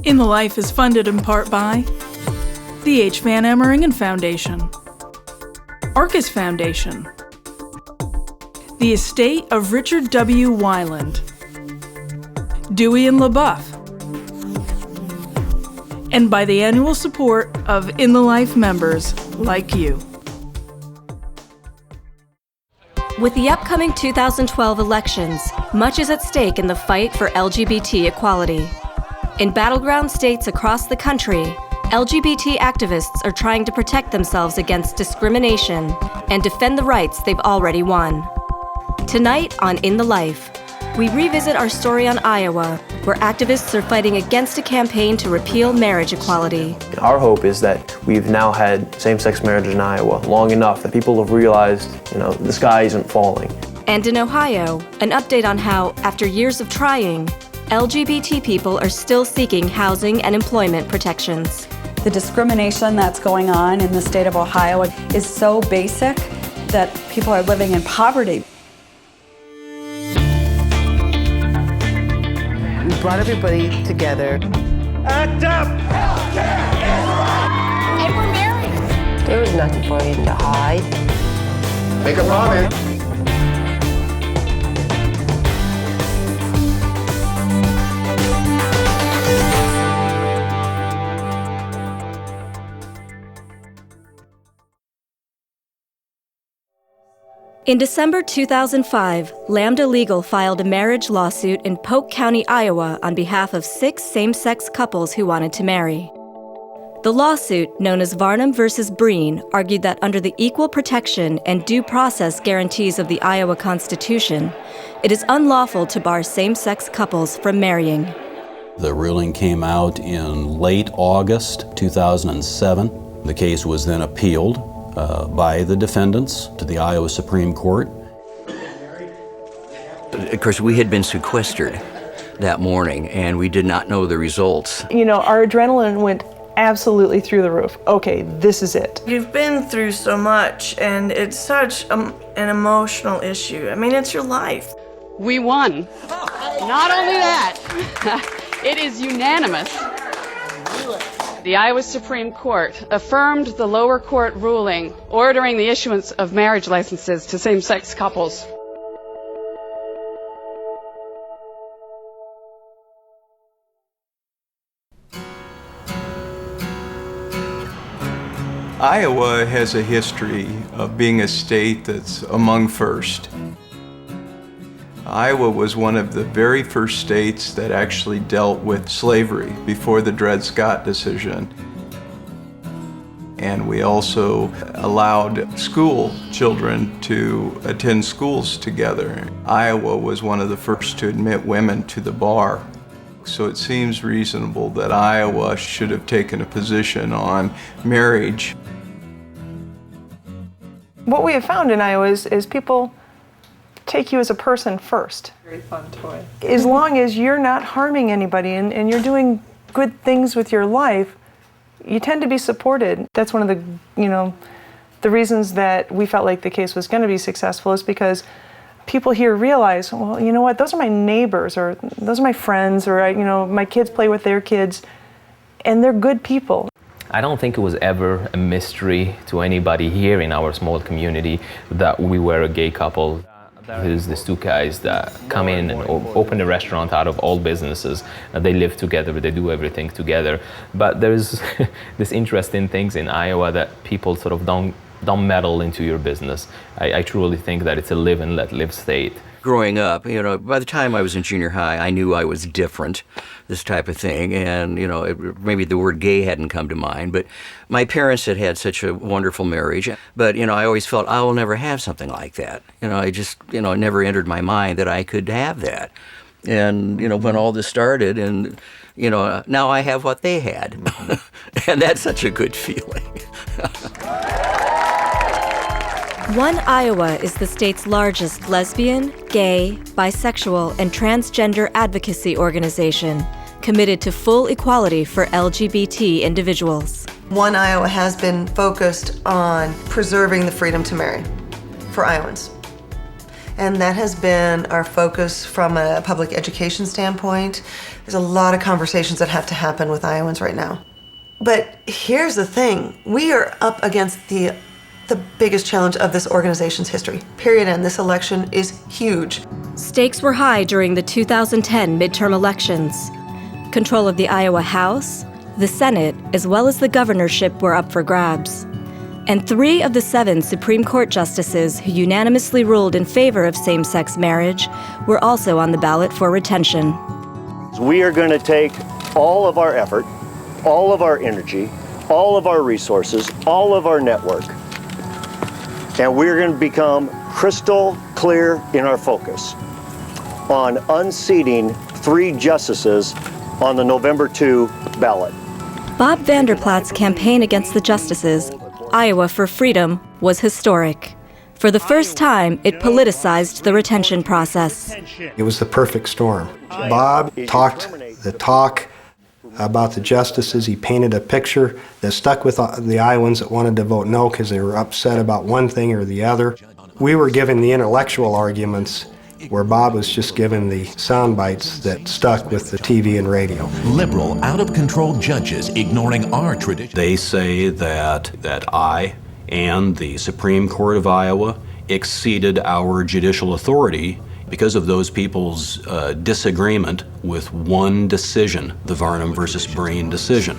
In the Life is funded in part by the H. Van Emmeringen Foundation, Arcus Foundation, the estate of Richard W. Weiland, Dewey and LaBeouf, and by the annual support of In the Life members like you. With the upcoming 2012 elections, much is at stake in the fight for LGBT equality. In battleground states across the country, LGBT activists are trying to protect themselves against discrimination and defend the rights they've already won. Tonight on In the Life, we revisit our story on Iowa, where activists are fighting against a campaign to repeal marriage equality. Our hope is that we've now had same-sex marriage in Iowa long enough that people have realized, the sky isn't falling. And in Ohio, an update on how, after years of trying, LGBT people are still seeking housing and employment protections. The discrimination that's going on in the state of Ohio is so basic that people are living in poverty. We brought everybody together. Act up! And we're married. There was nothing for him to hide. Make a promise. In December 2005, Lambda Legal filed a marriage lawsuit in Polk County, Iowa, on behalf of 6 same-sex couples who wanted to marry. The lawsuit, known as Varnum versus Breen, argued that under the equal protection and due process guarantees of the Iowa Constitution, it is unlawful to bar same-sex couples from marrying. The ruling came out in late August 2007. The case was then appealed by the defendants to the Iowa Supreme Court. Of course, we had been sequestered that morning, and we did not know the results. Our adrenaline went absolutely through the roof. Okay, this is it. You've been through so much, and it's such an emotional issue. I mean, it's your life. We won. Not only that, it is unanimous. The Iowa Supreme Court affirmed the lower court ruling ordering the issuance of marriage licenses to same-sex couples. Iowa has a history of being a state that's among first. Iowa was one of the very first states that actually dealt with slavery before the Dred Scott decision. And we also allowed school children to attend schools together. Iowa was one of the first to admit women to the bar. So it seems reasonable that Iowa should have taken a position on marriage. What we have found in Iowa is people take you as a person first. Very fun toy. As long as you're not harming anybody and you're doing good things with your life, you tend to be supported. That's one of the reasons that we felt like the case was going to be successful, is because people here realize, well, you know what, those are my neighbors, or those are my friends, or my kids play with their kids, and they're good people. I don't think it was ever a mystery to anybody here in our small community that we were a gay couple. There's these 2 guys that come in and open a restaurant out of all businesses. They live together, they do everything together. But there's this interesting things in Iowa that people sort of don't meddle into your business. I truly think that it's a live and let live state. Growing up, by the time I was in junior high, I knew I was different, this type of thing. And, maybe the word gay hadn't come to mind, but my parents had had such a wonderful marriage. But, I always felt I will never have something like that. I just, it never entered my mind that I could have that. And, when all this started, and, now I have what they had. And that's such a good feeling. One Iowa is the state's largest lesbian, gay, bisexual, and transgender advocacy organization, committed to full equality for LGBT individuals. One Iowa has been focused on preserving the freedom to marry for Iowans. and that has been our focus from a public education standpoint. There's a lot of conversations that have to happen with Iowans right now. But here's the thing, we are up against the biggest challenge of this organization's history, period, and this election is huge. Stakes were high during the 2010 midterm elections. Control of the Iowa House, the Senate, as well as the governorship were up for grabs. And 3 of the 7 Supreme Court justices who unanimously ruled in favor of same-sex marriage were also on the ballot for retention. We are going to take all of our effort, all of our energy, all of our resources, all of our network, and we're going to become crystal clear in our focus on unseating 3 justices on the November 2 ballot. Bob Vanderplaat's campaign against the justices, Iowa for Freedom, was historic. For the first time, it politicized the retention process. It was the perfect storm. Bob talked the talk about the justices. He painted a picture that stuck with the Iowans that wanted to vote no because they were upset about one thing or the other. We were given the intellectual arguments where Bob was just given the sound bites that stuck with the TV and radio. Liberal, out-of-control judges ignoring our tradition. They say that I and the Supreme Court of Iowa exceeded our judicial authority because of those people's disagreement with one decision, the Varnum versus Breen decision.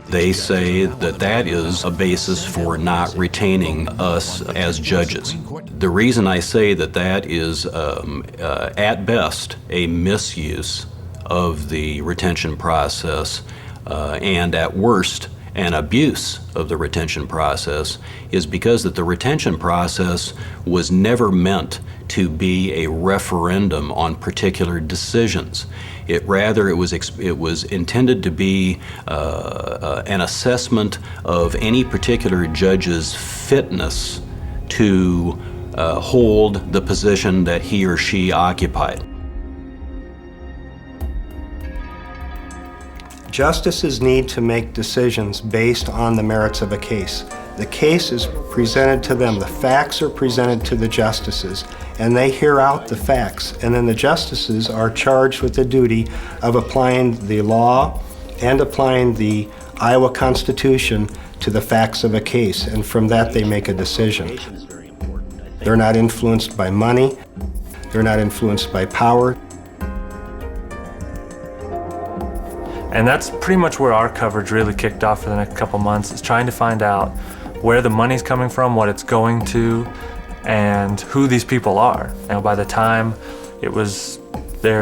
They say that is a basis for not retaining us as judges. The reason I say that is, at best, a misuse of the retention process, and at worst, an abuse of the retention process, is because that the retention process was never meant to be a referendum on particular decisions. It was intended to be an assessment of any particular judge's fitness to hold the position that he or she occupied. Justices need to make decisions based on the merits of a case. The case is presented to them, the facts are presented to the justices, and they hear out the facts. And then the justices are charged with the duty of applying the law and applying the Iowa Constitution to the facts of a case, and from that they make a decision. They're not influenced by money, they're not influenced by power. And that's pretty much where our coverage really kicked off for the next couple months, is trying to find out where the money's coming from, what it's going to, and who these people are. Now, by the time it was they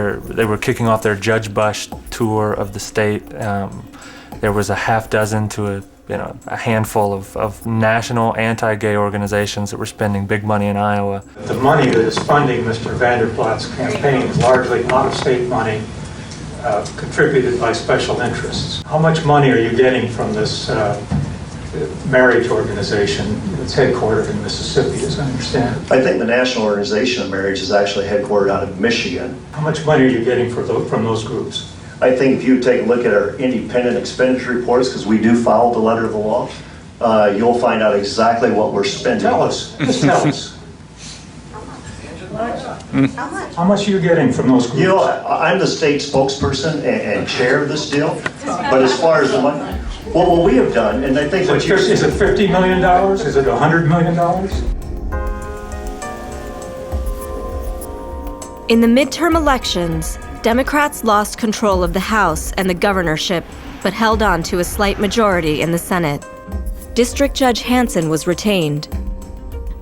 were kicking off their Judge Bush tour of the state, there was a half dozen to a handful of national anti-gay organizations that were spending big money in Iowa. The money that is funding Mr. Vanderplaat's campaign is largely out-of-state money contributed by special interests. How much money are you getting from this marriage organization that's headquartered in Mississippi, as I understand it? I think the National Organization of Marriage is actually headquartered out of Michigan. How much money are you getting from those groups? I think if you take a look at our independent expenditure reports, because we do follow the letter of the law, you'll find out exactly what we're spending. Tell us. Just tell us. How much are you getting from those groups? You know, I'm the state spokesperson and chair of this deal, but as far as the money, what we have done, and I think what is it $50 million? Is it $100 million? In the midterm elections, Democrats lost control of the House and the governorship, but held on to a slight majority in the Senate. District Judge Hansen was retained,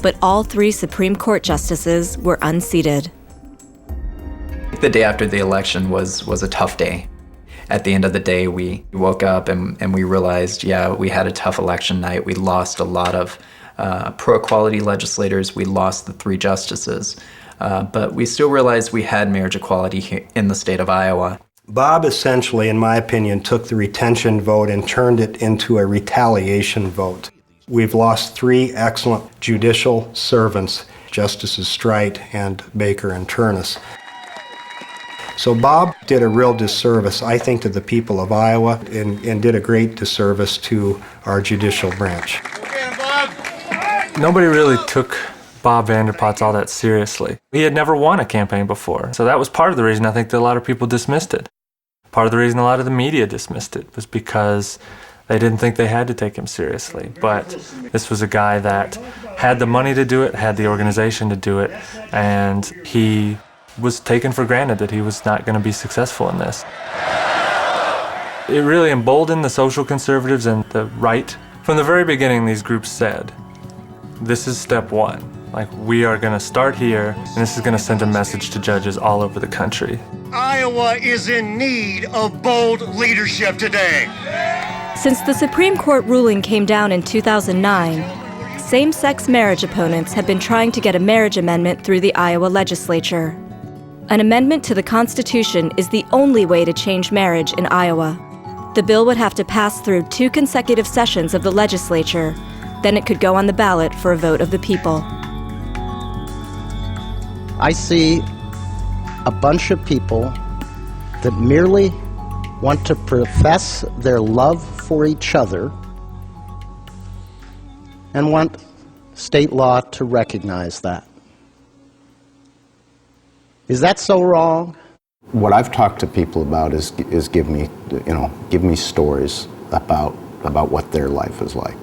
but all 3 Supreme Court justices were unseated. The day after the election was a tough day. At the end of the day, we woke up and we realized, yeah, we had a tough election night. We lost a lot of pro-equality legislators. We lost the 3 justices. But we still realized we had marriage equality here in the state of Iowa. Bob essentially, in my opinion, took the retention vote and turned it into a retaliation vote. We've lost 3 excellent judicial servants, Justices Strite and Baker and Turnus. So Bob did a real disservice, I think, to the people of Iowa and did a great disservice to our judicial branch. Nobody really took Bob Vander Plaats all that seriously. He had never won a campaign before, so that was part of the reason I think that a lot of people dismissed it. Part of the reason a lot of the media dismissed it was because they didn't think they had to take him seriously. But this was a guy that had the money to do it, had the organization to do it, and he was taken for granted that he was not going to be successful in this. It really emboldened the social conservatives and the right. From the very beginning, these groups said, this is step one. Like, we are going to start here, and this is going to send a message to judges all over the country. Iowa is in need of bold leadership today. Since the Supreme Court ruling came down in 2009, same-sex marriage opponents have been trying to get a marriage amendment through the Iowa legislature. An amendment to the Constitution is the only way to change marriage in Iowa. The bill would have to pass through 2 consecutive sessions of the legislature. Then it could go on the ballot for a vote of the people. I see a bunch of people that merely want to profess their love for each other and want state law to recognize that. Is that so wrong? What I've talked to people about is give me stories about what their life is like.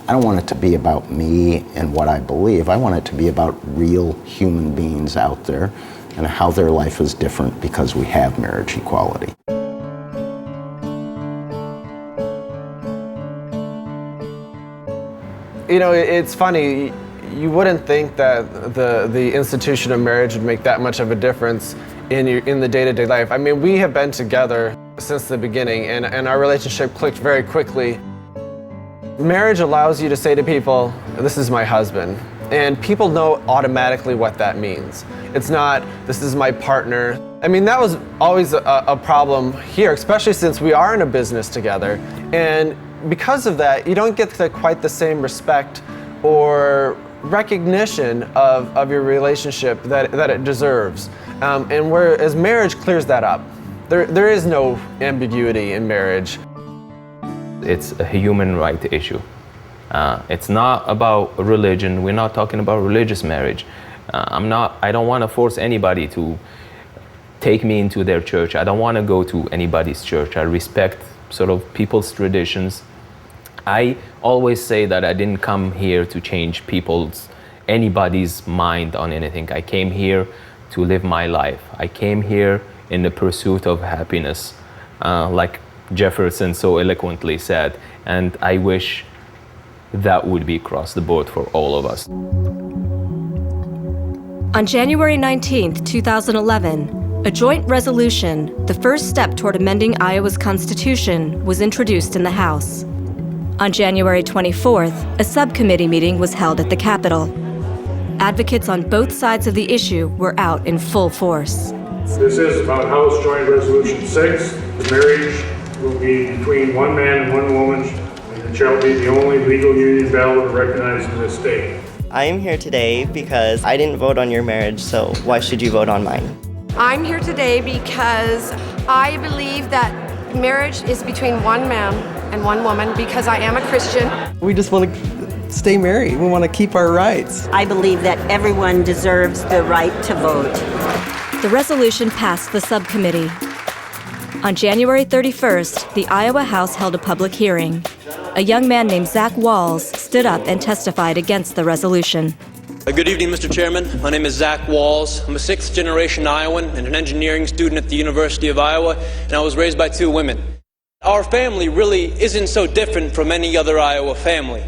I don't want it to be about me and what I believe. I want it to be about real human beings out there and how their life is different because we have marriage equality. You know, it's funny, you wouldn't think that the institution of marriage would make that much of a difference in the day-to-day life. I mean, we have been together since the beginning, and our relationship clicked very quickly. Marriage allows you to say to people, this is my husband, and people know automatically what that means. It's not, this is my partner. I mean, that was always a problem here, especially since we are in a business together, and because of that, you don't get quite the same respect or recognition of your relationship that it deserves. And whereas marriage clears that up. There is no ambiguity in marriage. It's a human right issue. It's not about religion. We're not talking about religious marriage. I don't want to force anybody to take me into their church. I don't want to go to anybody's church. I respect sort of people's traditions. I always say that I didn't come here to change anybody's mind on anything. I came here to live my life. I came here in the pursuit of happiness, like Jefferson so eloquently said, and I wish that would be across the board for all of us. On January 19, 2011, a joint resolution, the first step toward amending Iowa's Constitution, was introduced in the House. On January 24th, a subcommittee meeting was held at the Capitol. Advocates on both sides of the issue were out in full force. This is about House Joint Resolution 6. The marriage will be between one man and one woman, and it shall be the only legal union valid and recognized in this state. I am here today because I didn't vote on your marriage, so why should you vote on mine? I'm here today because I believe that marriage is between one man and one woman because I am a Christian. We just want to stay married. We want to keep our rights. I believe that everyone deserves the right to vote. The resolution passed the subcommittee. On January 31st, the Iowa House held a public hearing. A young man named Zach Walls stood up and testified against the resolution. Good evening, Mr. Chairman. My name is Zach Walls. I'm a sixth-generation Iowan and an engineering student at the University of Iowa, and I was raised by 2 women. Our family really isn't so different from any other Iowa family.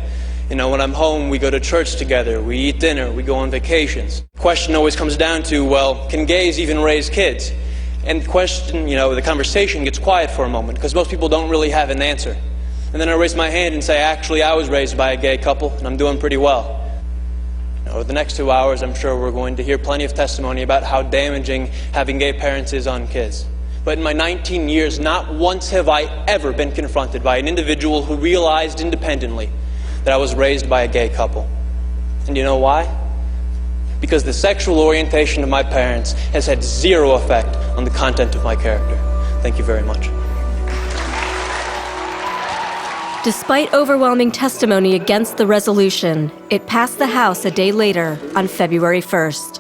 You know, when I'm home, we go to church together, we eat dinner, we go on vacations. The question always comes down to, well, can gays even raise kids? And the question, the conversation gets quiet for a moment because most people don't really have an answer. And then I raise my hand and say, actually, I was raised by a gay couple, and I'm doing pretty well. Over the next 2 hours, I'm sure we're going to hear plenty of testimony about how damaging having gay parents is on kids. But in my 19 years, not once have I ever been confronted by an individual who realized independently that I was raised by a gay couple. And you know why? Because the sexual orientation of my parents has had 0 effect on the content of my character. Thank you very much. Despite overwhelming testimony against the resolution, it passed the House a day later on February 1st.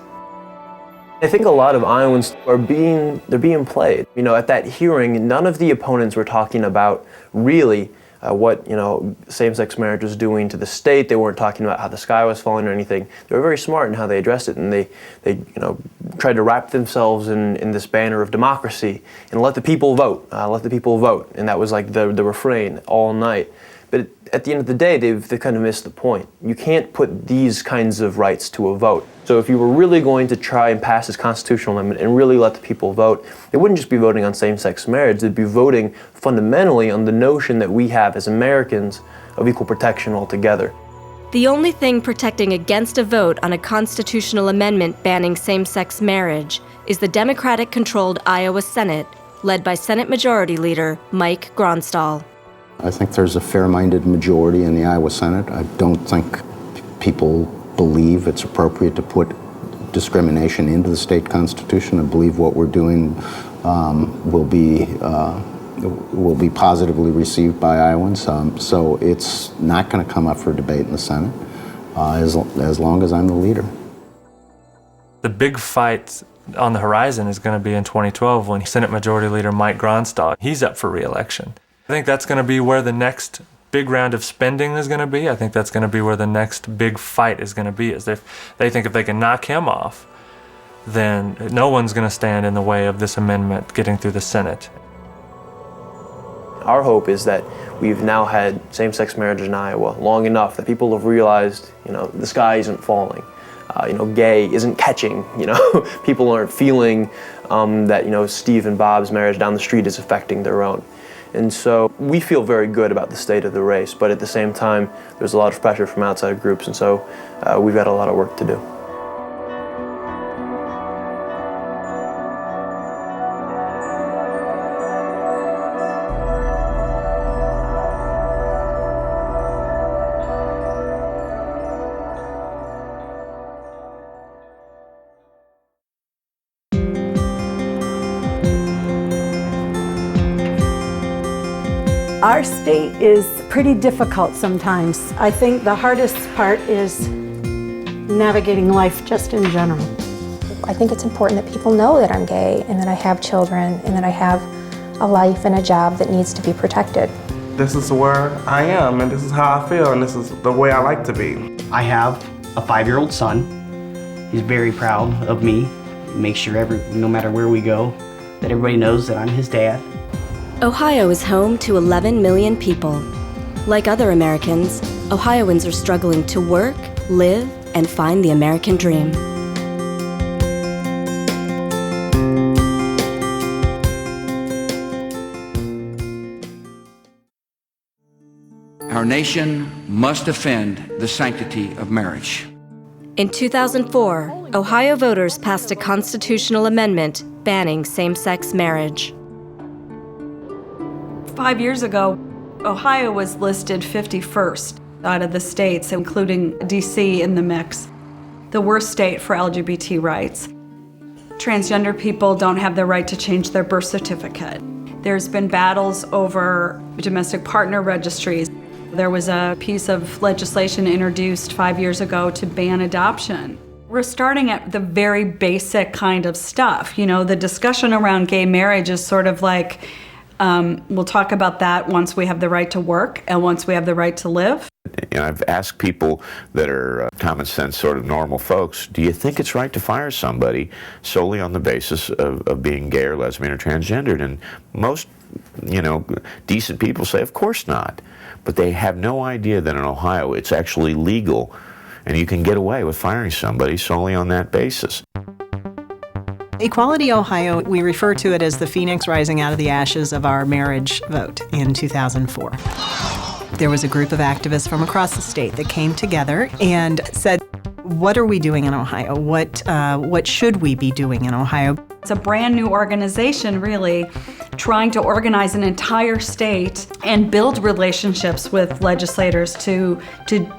I think a lot of Iowans are being played. At that hearing, none of the opponents were talking about really what same-sex marriage was doing to the state. They weren't talking about how the sky was falling or anything. They were very smart in how they addressed it, and they tried to wrap themselves in this banner of democracy and let the people vote. Let the people vote, and that was like the refrain all night. But at the end of the day, they've kind of missed the point. You can't put these kinds of rights to a vote. So if you were really going to try and pass this constitutional amendment and really let the people vote, they wouldn't just be voting on same-sex marriage, they'd be voting fundamentally on the notion that we have as Americans of equal protection altogether. The only thing protecting against a vote on a constitutional amendment banning same-sex marriage is the Democratic-controlled Iowa Senate, led by Senate Majority Leader Mike Gronstal. I think there's a fair-minded majority in the Iowa Senate. I don't think people believe it's appropriate to put discrimination into the state constitution. I believe what we're doing will be positively received by Iowans. So it's not going to come up for debate in the Senate as long as I'm the leader. The big fight on the horizon is going to be in 2012 when Senate Majority Leader Mike Gronstal, he's up for re-election. I think that's going to be where the next big round of spending is going to be. I think that's going to be where the next big fight is going to be. Is they think if they can knock him off, then no one's going to stand in the way of this amendment getting through the Senate. Our hope is that we've now had same-sex marriage in Iowa long enough that people have realized, the sky isn't falling. Gay isn't catching, people aren't feeling that, Steve and Bob's marriage down the street is affecting their own. And so we feel very good about the state of the race, but at the same time, there's a lot of pressure from outside groups, and so we've got a lot of work to do. Our state is pretty difficult sometimes. I think the hardest part is navigating life just in general. I think it's important that people know that I'm gay and that I have children and that I have a life and a job that needs to be protected. This is where I am and this is how I feel and this is the way I like to be. I have a 5-year-old son. He's very proud of me. Make sure no matter where we go, that everybody knows that I'm his dad. Ohio is home to 11 million people. Like other Americans, Ohioans are struggling to work, live, and find the American dream. Our nation must defend the sanctity of marriage. In 2004, Ohio voters passed a constitutional amendment banning same-sex marriage. 5 years ago, Ohio was listed 51st out of the states, including DC in the mix, the worst state for LGBT rights. Transgender people don't have the right to change their birth certificate. There's been battles over domestic partner registries. There was a piece of legislation introduced 5 years ago to ban adoption. We're starting at the very basic kind of stuff. The discussion around gay marriage is sort of like, we'll talk about that once we have the right to work and once we have the right to live. I've asked people that are common sense, sort of normal folks, do you think it's right to fire somebody solely on the basis of being gay or lesbian or transgendered? And most, decent people say, of course not. But they have no idea that in Ohio it's actually legal and you can get away with firing somebody solely on that basis. Equality Ohio, we refer to it as the phoenix rising out of the ashes of our marriage vote in 2004. There was a group of activists from across the state that came together and said, what are we doing in Ohio? What should we be doing in Ohio? It's a brand new organization, really, trying to organize an entire state and build relationships with legislators to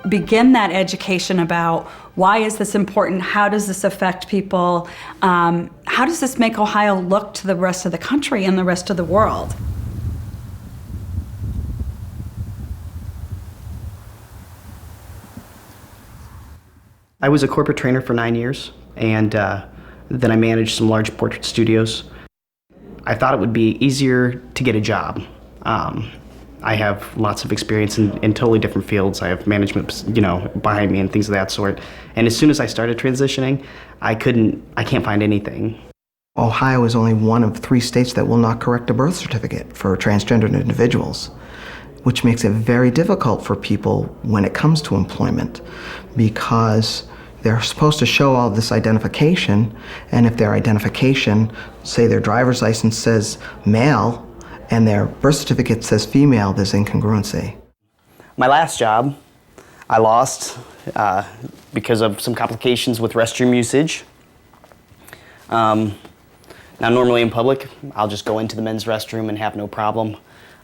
begin that education about why is this important, how does this affect people, how does this make Ohio look to the rest of the country and the rest of the world? I was a corporate trainer for 9 years, and then I managed some large portrait studios. I thought it would be easier to get a job. I have lots of experience in totally different fields. I have management, behind me and things of that sort. And as soon as I started transitioning, I can't find anything. Ohio is only one of 3 states that will not correct a birth certificate for transgendered individuals, which makes it very difficult for people when it comes to employment, because they're supposed to show all this identification, and if their identification, say their driver's license says male, and their birth certificate says female, there's incongruency. My last job, I lost because of some complications with restroom usage. Now, normally in public, I'll just go into the men's restroom and have no problem.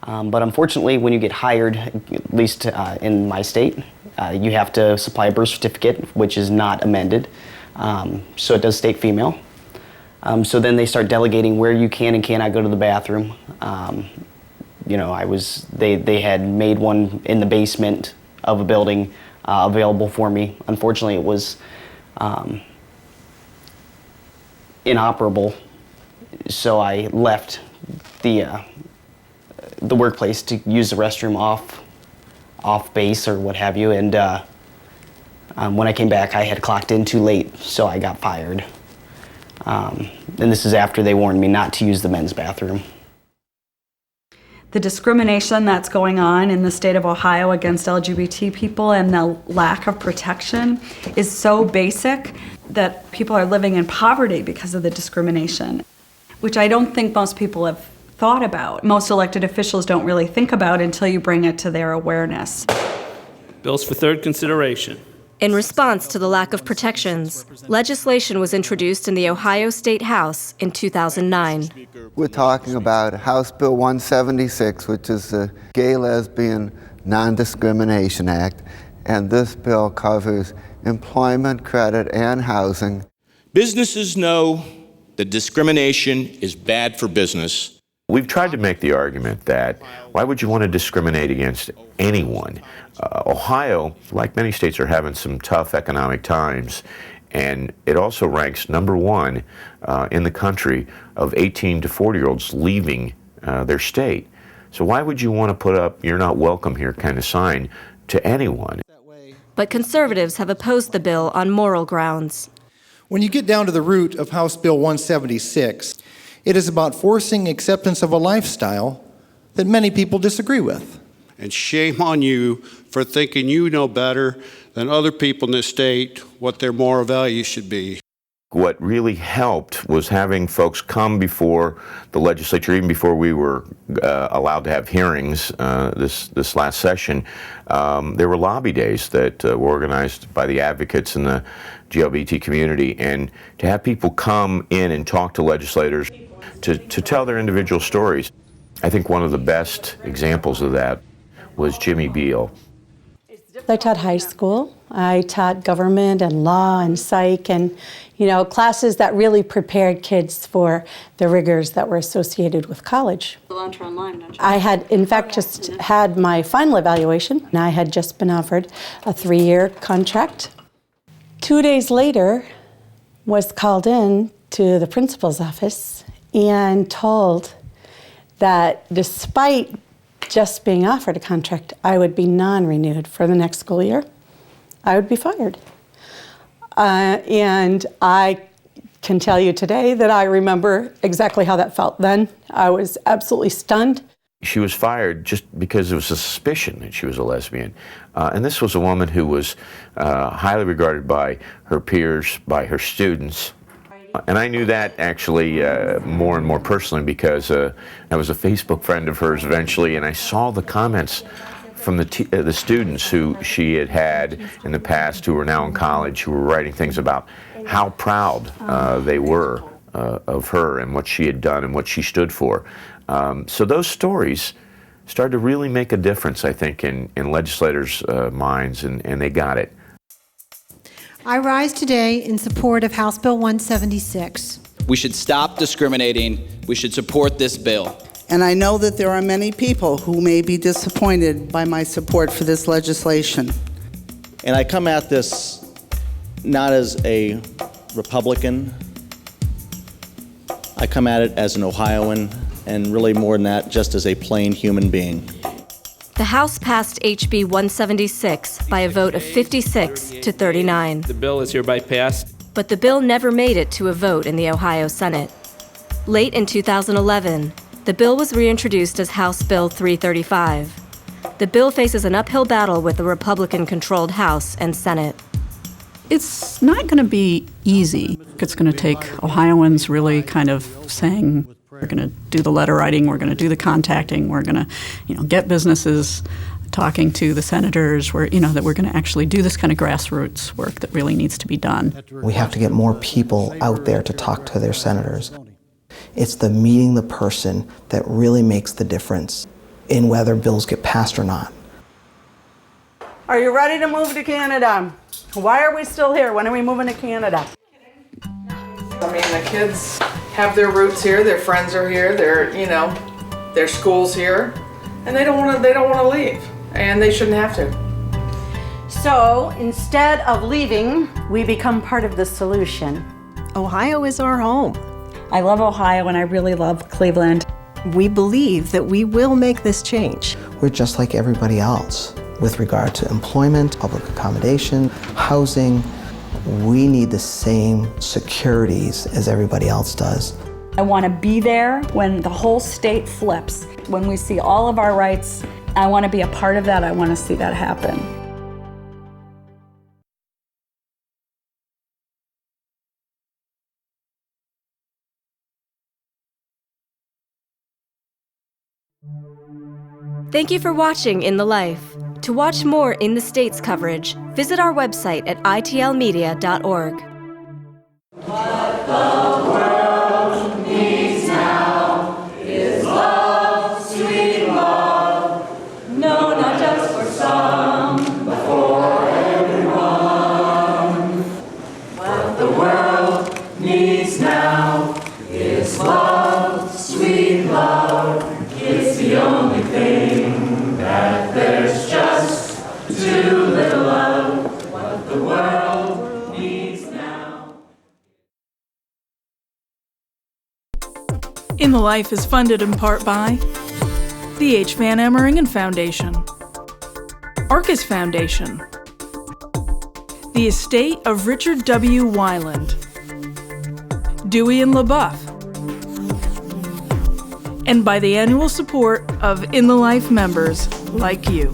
But unfortunately, when you get hired, at least in my state, you have to supply a birth certificate, which is not amended. So it does state female. So then they start delegating where you can and cannot go to the bathroom. They had made one in the basement of a building available for me. Unfortunately, it was inoperable, so I left the workplace to use the restroom off base or what have you. And when I came back, I had clocked in too late, so I got fired. And this is after they warned me not to use the men's bathroom. The discrimination that's going on in the state of Ohio against LGBT people and the lack of protection is so basic that people are living in poverty because of the discrimination, which I don't think most people have thought about. Most elected officials don't really think about until you bring it to their awareness. Bills for third consideration. In response to the lack of protections, legislation was introduced in the Ohio State House in 2009. We're talking about House Bill 176, which is the Gay Lesbian Non-Discrimination Act, and this bill covers employment, credit, and housing. Businesses know that discrimination is bad for business. We've tried to make the argument that why would you want to discriminate against anyone? Ohio, like many states, are having some tough economic times, and it also ranks #1 in the country of 18 to 40-year-olds leaving their state. So why would you want to put up "you're not welcome here" kind of sign to anyone? But conservatives have opposed the bill on moral grounds. When you get down to the root of House Bill 176, it is about forcing acceptance of a lifestyle that many people disagree with. And shame on you for thinking you know better than other people in this state what their moral values should be. What really helped was having folks come before the legislature, even before we were allowed to have hearings this last session. There were lobby days that were organized by the advocates in the GLBT community, and to have people come in and talk to legislators to tell their individual stories. I think one of the best examples of that was Jimmy Beal. I taught high school. I taught government and law and psych and, classes that really prepared kids for the rigors that were associated with college. I had, in fact, just had my final evaluation, and I had just been offered a 3-year contract. 2 days later, was called in to the principal's office and told that despite just being offered a contract, I would be non-renewed for the next school year. I would be fired. And I can tell you today that I remember exactly how that felt then. I was absolutely stunned. She was fired just because there was a suspicion that she was a lesbian. And this was a woman who was highly regarded by her peers, by her students. And I knew that actually more and more personally because I was a Facebook friend of hers eventually, and I saw the comments from the students who she had had in the past who were now in college, who were writing things about how proud they were of her and what she had done and what she stood for. So those stories started to really make a difference, I think, in legislators' minds, and they got it. I rise today in support of House Bill 176. We should stop discriminating. We should support this bill. And I know that there are many people who may be disappointed by my support for this legislation. And I come at this not as a Republican. I come at it as an Ohioan, and really more than that, just as a plain human being. The House passed HB 176 by a vote of 56 to 39. The bill is hereby passed. But the bill never made it to a vote in the Ohio Senate. Late in 2011, the bill was reintroduced as House Bill 335. The bill faces an uphill battle with the Republican-controlled House and Senate. It's not going to be easy. It's going to take Ohioans really kind of saying, we're going to do the letter writing, we're going to do the contacting, we're going to, get businesses talking to the senators, that we're going to actually do this kind of grassroots work that really needs to be done. We have to get more people out there to talk to their senators. It's the meeting the person that really makes the difference in whether bills get passed or not. Are you ready to move to Canada? Why are we still here? When are we moving to Canada? I mean, the kids have their roots here, their friends are here, their school's here, and they don't want to leave, and they shouldn't have to. So instead of leaving, we become part of the solution. Ohio is our home. I love Ohio and I really love Cleveland. We believe that we will make this change. We're just like everybody else with regard to employment, public accommodation, housing. We need the same securities as everybody else does. I want to be there when the whole state flips. When we see all of our rights, I want to be a part of that. I want to see that happen. Thank you for watching In the Life. To watch more In the States coverage, visit our website at itlmedia.org. What the world needs now is love, sweet love. No, not just for some, but for everyone. What the world needs now is love, sweet love. It's the only thing that there's just too little of. What the world needs now. In the Life is funded in part by the H. Van Emmeringen Foundation, Arcus Foundation, the estate of Richard W. Weiland, Dewey and LaBeouf, and by the annual support of In the Life members like you.